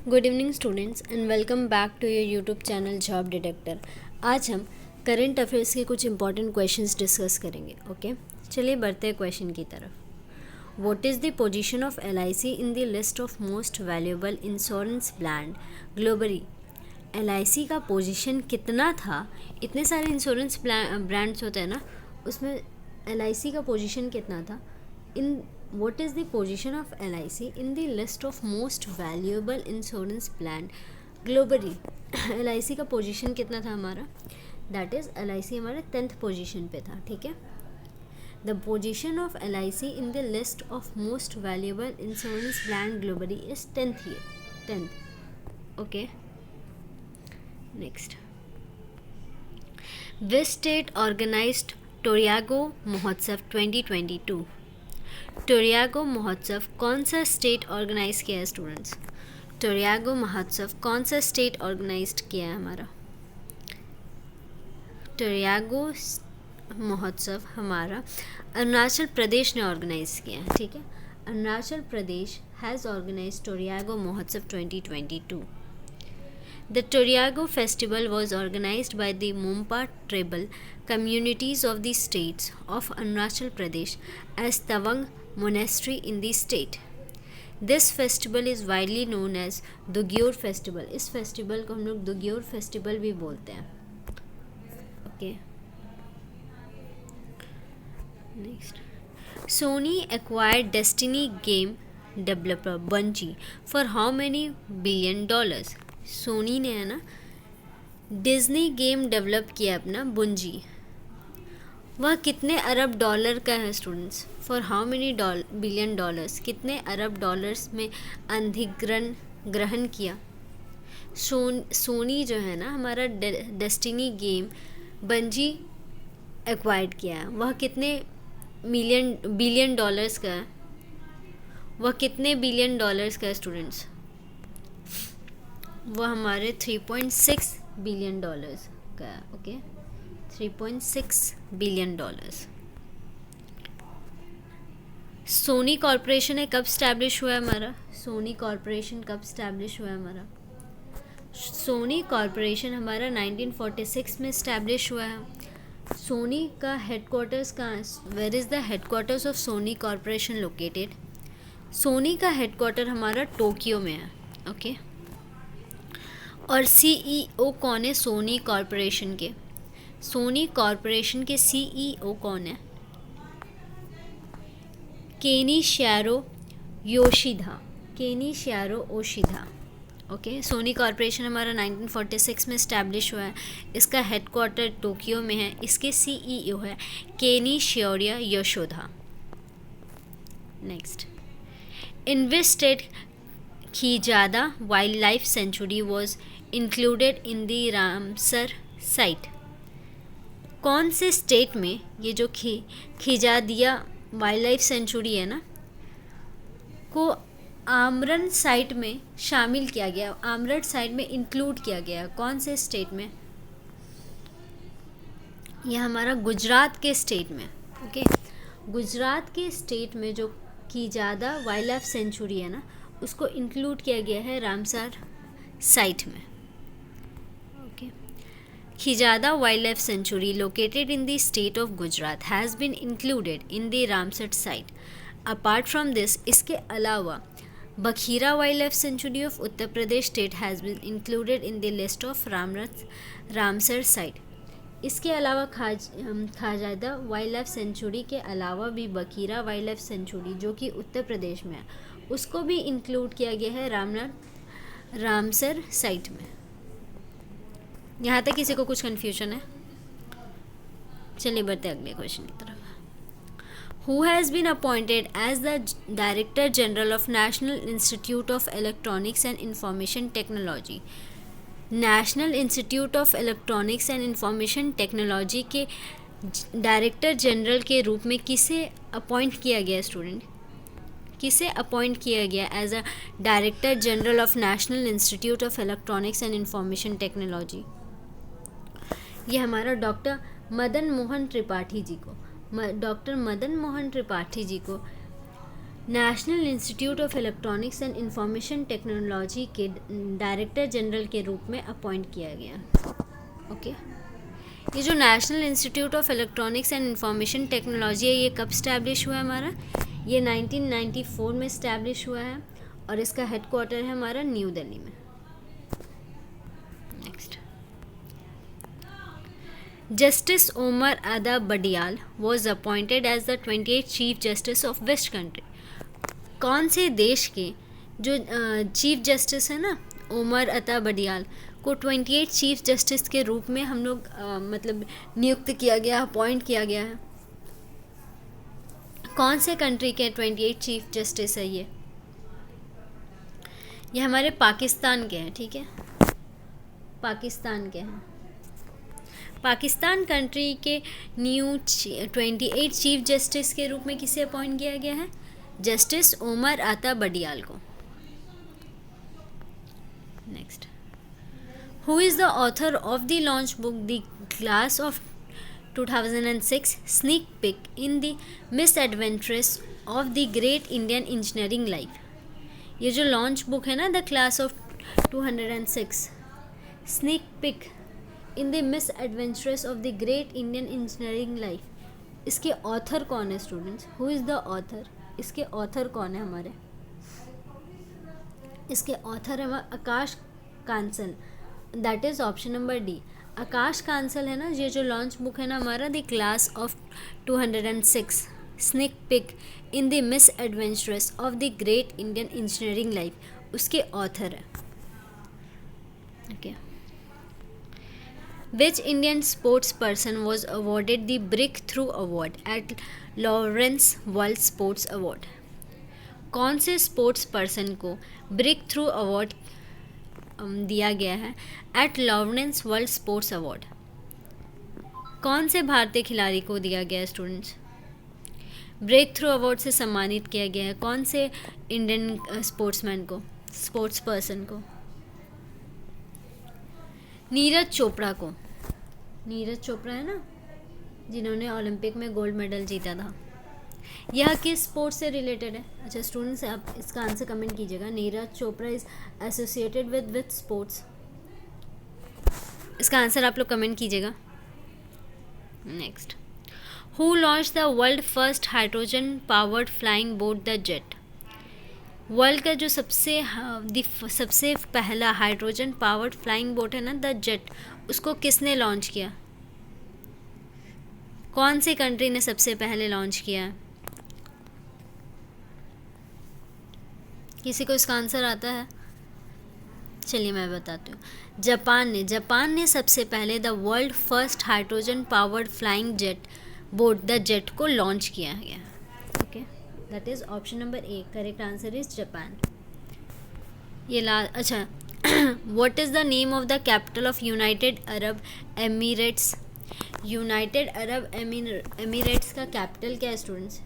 Good evening students and welcome back to your YouTube channel job detector. आज हम current affairs के कुछ important questions discuss करेंगे। Okay, चलिए बढ़ते हैं क्वेश्चन की तरफ। What is the position of LIC in the list of most valuable insurance brand globally? LIC का पोजीशन कितना था? इतने सारे इंश्योरेंस ब्रांड्स होते हैं ना, उसमें LIC का पोजीशन कितना था? इन what is the position of LIC in the list of most valuable insurance plan globally? LIC का पोजीशन कितना था हमारा? दैट इज़ LIC हमारा 10th पोजीशन पे था। ठीक है, the position of LIC in the list of most valuable insurance plan globally is 10th। Okay, next, which state organised Torgya महोत्सव 2022? टोरयागो महोत्सव कौन सा स्टेट ऑर्गेनाइज किया है स्टूडेंट्स? टोरयागो महोत्सव कौन सा स्टेट ऑर्गेनाइज किया है हमारा? टोरयागो महोत्सव हमारा अरुणाचल प्रदेश ने ऑर्गेनाइज किया है। ठीक है, अरुणाचल प्रदेश हैज़ ऑर्गेनाइज टोरयागो महोत्सव 2022। The Toriago festival was organized by the Mompa tribal communities of the states of Arunachal Pradesh as Tawang Monastery in the state. This festival is widely known as Dugyur festival. इस festival को हम लोग दुग्योर festival भी बोलते हैं। Okay, next, Sony acquired Destiny game developer Bungie for how many billion dollars? Sony ने है ना डिज्नी गेम डेवलप किया अपना बुंजी, वह कितने अरब डॉलर का है students? For how many billion dollars, कितने अरब डॉलर्स में ग्रहण किया? सोनी जो है ना हमारा डेस्टिनी गेम बंजी एक्वायर्ड किया है, वह कितने बिलियन डॉलर्स का है? वह कितने बिलियन डॉलर्स का है स्टूडेंट्स? वह हमारे 3.6 बिलियन डॉलर्स का है। Okay, 3.6 billion dollars. Sony corporation है कब स्टैब्लिश हुआ है हमारा? सोनी कॉरपोरेशन कब स्टैब्लिश हुआ है हमारा? सोनी कॉरपोरेशन हमारा 1946 में स्टैब्लिश हुआ है। सोनी का हेडक्वार्टर्स कहाँ है? Where is the headquarters of Sony corporation located? Sony का हेडक्वार्टर हमारा टोक्यो में है। ओके, और CEO कौन है सोनी कॉरपोरेशन के? सोनी कॉरपोरेशन के CEO कौन है? केनिशियारो योशिदा। केनिशियारो ओशिदा। ओके, सोनी कॉरपोरेशन हमारा 1946 में इस्टेब्लिश हुआ है, इसका हेडक्वार्टर टोक्यो में है, इसके CEO है Kenichiro Yoshida. Next, in which state Khijadia wildlife sanctuary was included in the Ramsar site? कौन से स्टेट में ये जो खीजादिया वाइल्ड लाइफ सेंचुरी है ना को आमरन साइट में शामिल किया गया, आमरन साइट में इंक्लूड किया गया? कौन से स्टेट में? यह हमारा गुजरात के स्टेट में। ओके, गुजरात के स्टेट में जो खीजादा वाइल्ड लाइफ सेंचुरी है ना उसको इंक्लूड किया गया है रामसर साइट में। Okay, Khijadia wildlife sanctuary located in the state of Gujarat has been included in the Ramsar site. Apart from this, इसके अलावा Bakhira wildlife sanctuary of Uttar Pradesh state has been included in the list of Ramsar site. इसके अलावा खाजादा wild life sanctuary के अलावा भी Bakhira wildlife century जो कि उत्तर प्रदेश में है उसको भी इंक्लूड किया गया है रामसर साइट में। यहाँ तक किसी को कुछ कन्फ्यूजन है? चलिए बढ़ते अगले क्वेश्चन की तरफ। Who has been appointed as the director general of national institute of electronics and information technology? National institute of electronics and information technology के डायरेक्टर जनरल के रूप में किसे अपॉइंट किया गया स्टूडेंट? किसे अपॉइंट किया गया as a director general of national institute of electronics and information technology? ये हमारा डॉक्टर मदन मोहन त्रिपाठी जी को, डॉक्टर मदन मोहन त्रिपाठी जी को national institute of electronics and information technology के डायरेक्टर जनरल के रूप में अपॉइंट किया गया। ओके, ये जो national institute of electronics and information technology है, ये कब स्टैब्लिश हुआ है हमारा? ये 1994 में स्टैब्लिश हुआ है और इसका हेडक्वार्टर है हमारा न्यू दिल्ली में। Next, justice Umar Ata Bandial was appointed as the 28th chief justice of west country. कौन से देश के जो चीफ जस्टिस है ना, उमर अता बडियाल को 28th चीफ जस्टिस के रूप में हम लोग मतलब नियुक्त किया गया, अपॉइंट किया गया है? कौन से कंट्री के 28th चीफ जस्टिस है ये हमारे पाकिस्तान के हैं। ठीक है, पाकिस्तान के हैं। पाकिस्तान कंट्री के न्यू 28th चीफ जस्टिस के रूप में किसे अपॉइंट किया गया है? जस्टिस उमर अता बडियाल को। Next, who is the author of the launch book the class of 2006 sneak peek in the misadventures of the great Indian engineering life. ये जो लॉन्च बुक है ना, the class of 206 sneak peek in the misadventures of the great Indian engineering life, इसके author कौन है students? Who is the author? इसके author कौन है हमारे? इसके ऑथर है Akash Kansal, that is option number D. Akash Kansal है ना, ये जो लॉन्च बुक है ना हमारा, the class of 206 sneak peek in the misadventures of the great Indian engineering life, उसके ऑथर है। Okay, which Indian sports person was awarded the breakthrough award at Laureus world sports award. कौन से sports person को breakthrough award दिया गया है at Laureus world sports award? कौन से भारतीय खिलाड़ी को दिया गया है स्टूडेंट्स? ब्रेक थ्रू अवार्ड से सम्मानित किया गया है कौन से इंडियन स्पोर्ट्समैन को, स्पोर्ट्स पर्सन को? नीरज चोपड़ा को। नीरज चोपड़ा है ना, जिन्होंने ओलंपिक में गोल्ड मेडल जीता था। यह किस स्पोर्ट्स से रिलेटेड है? अच्छा स्टूडेंट्स, आप इसका आंसर कमेंट कीजिएगा। Neeraj Chopra is associated with sports. इसका आंसर आप लोग कमेंट कीजिएगा। Next, who launch the world first hydrogen powered flying boat the jet. World का जो सबसे पहला हाइड्रोजन पावर्ड फ्लाइंग बोट है ना, द जेट, उसको किसने लॉन्च किया? कौन सी कंट्री ने सबसे पहले लॉन्च किया? किसी को इसका आंसर आता है? चलिए मैं बताती हूँ। जापान ने सबसे पहले the world first hydrogen powered flying jet boat the jet को लॉन्च किया गया। Okay, that is option number A. Correct answer is Japan. अच्छा what is the name of the capital of United Arab Emirates. United Arab Emirates का capital क्या है students?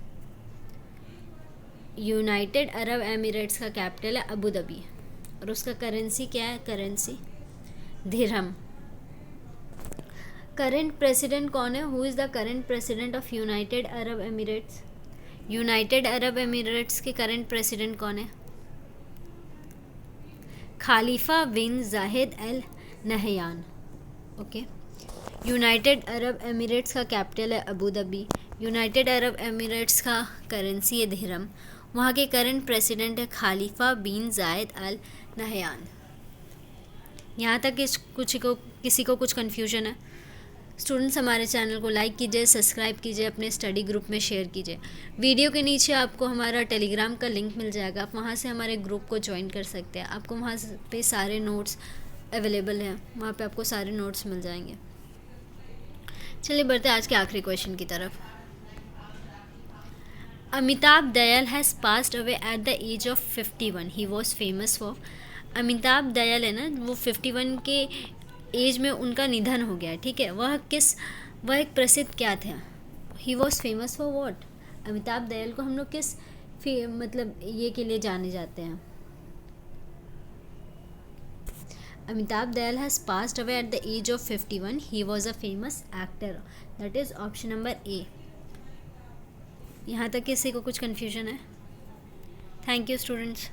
United Arab Emirates का capital है Abu Dhabi और उसका currency क्या है? करेंसी दिरहम। करंट प्रेसिडेंट कौन है? Who is the current president of United Arab Emirates? United Arab Emirates के करंट प्रेसिडेंट कौन है? Khalifa bin Zayed Al Nahyan. Okay, United Arab Emirates का कैपिटल है Abu Dhabi. United Arab Emirates का currency है dirham. वहाँ के current president है खालिफा बिन जायद अल नहयान। यहाँ तक किसी को कुछ कन्फ्यूजन है? स्टूडेंट्स, हमारे चैनल को लाइक कीजिए, सब्सक्राइब कीजिए, अपने स्टडी ग्रुप में शेयर कीजिए। वीडियो के नीचे आपको हमारा टेलीग्राम का लिंक मिल जाएगा, आप वहाँ से हमारे ग्रुप को ज्वाइन कर सकते हैं। आपको वहाँ पे सारे नोट्स अवेलेबल हैं, वहाँ पे आपको सारे नोट्स मिल जाएंगे। चलिए बढ़ते आज के आखिरी क्वेश्चन की तरफ। Amitabh Dayal has passed away at the age of 51। He was famous for. Amitabh Dayal है ना, वो 51 के एज में उनका निधन हो गया, ठीक है। वह एक प्रसिद्ध क्या थे? ही was famous for what? Amitabh Dayal को हम लोग किस मतलब ये के लिए जाने जाते हैं? Amitabh Dayal has passed away at the age of 51। He was a famous actor. That is option number A. यहाँ तक किसी को कुछ कन्फ्यूजन है? Thank you students.